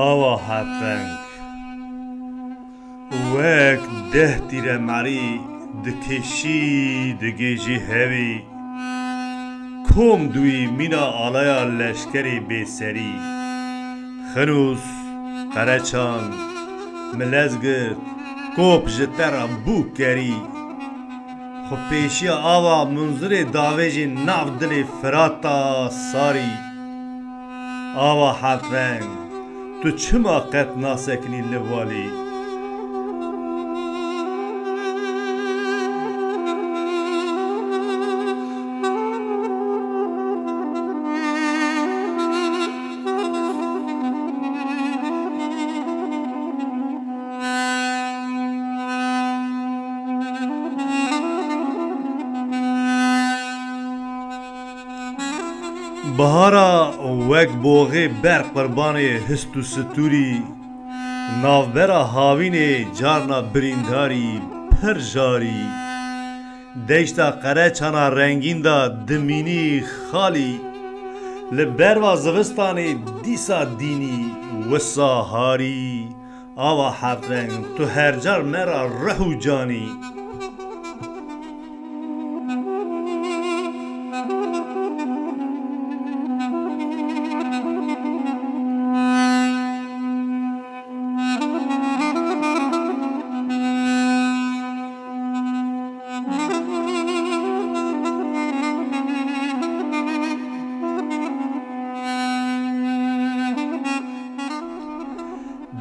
آوا هفرنگ وەک دەه تیرەمەری دکێشی دگێژی هەوی کۆم دووی مینە ئاڵەیە لەشکەری بێسەری خنووس قەرەچان ملەزگرت کۆپ ji te re bû kerî xwe pêşiya ava munzirê davêjê nav dilê firata sarî ava hevfreng tu çima qet nasekinî li valî بهارا وەک بۆغێ ber qurbanê hist û stûrî navbera havînê carna birîndarî pir jarî deşta qereçana rengîn da dimînî xalî li berva zivistanê dîsa dînî wisa harî ava hevfreng tu her car mera rih û canî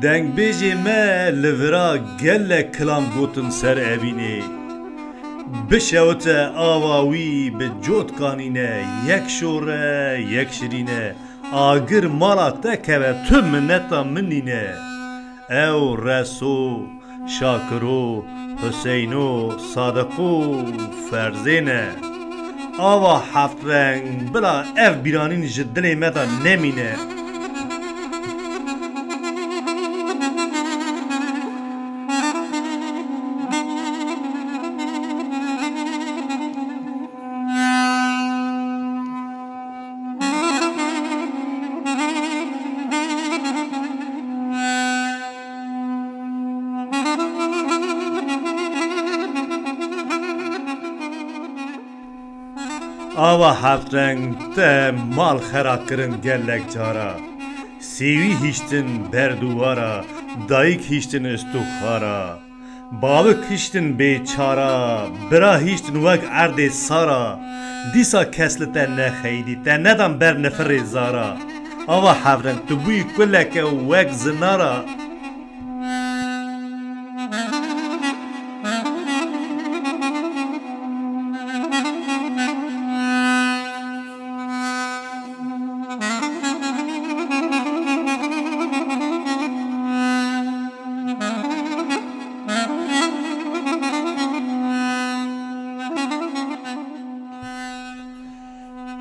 dengbêjê me li vira gelek kilam gotin ser evînê bişewite ava wî bi cotkanîne yek şore yek şirîne agir mala te keve tu minneta min nîne ew reso şakiro Hüseyno Sadiqo Ferzê ne ava hevfreng bila ev bîranîn ji dilê me de nemîne ava hevfreng te mal xera kirin gelek cara sêwî hîştin berdûwara dayîk hîştin istûxara bavik hîştin bêçara bira hîştin wek erdê sara dîsa kes li te nexeyîdî te nedan ber nefirê zara ava hevfreng tu bûyî kuleke wek zinara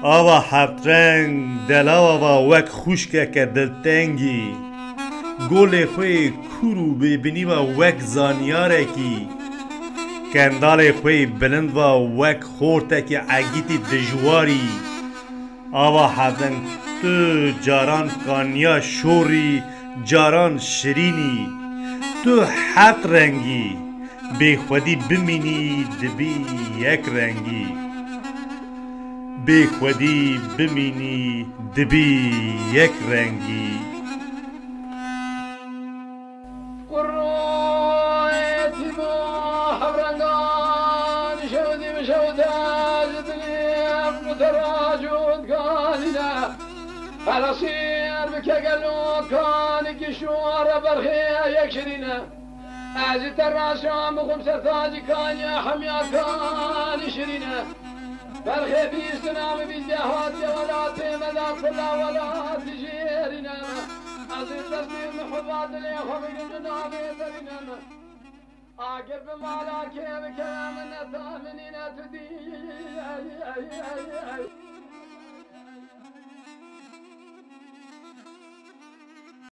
ava hevfreng delava wek xuşkeke diltengî golê xwe kûr û bêbînîva wek zanyarekî kendalê xwe bilind va wek xortekî egîtî dijwarî ava hevfreng tu caran kaniya şorî caran şirînî tu heft rengî bêxwedî bimînî dibî yek rengî bêxwedî bimînî dibî yek rengî فلسطين بكجلو كان كشوار برخي يكشرينا أزت الراسام بخمسة تاجي كان يا حميا كان يشرينا برخي بيستنا بيزدهات يا ولا تيمدا كلا ولا تجيرنا أزت تسليم محبات لي خبر الجناب يترينا أقرب مالا كيف كلام النتامنين تدي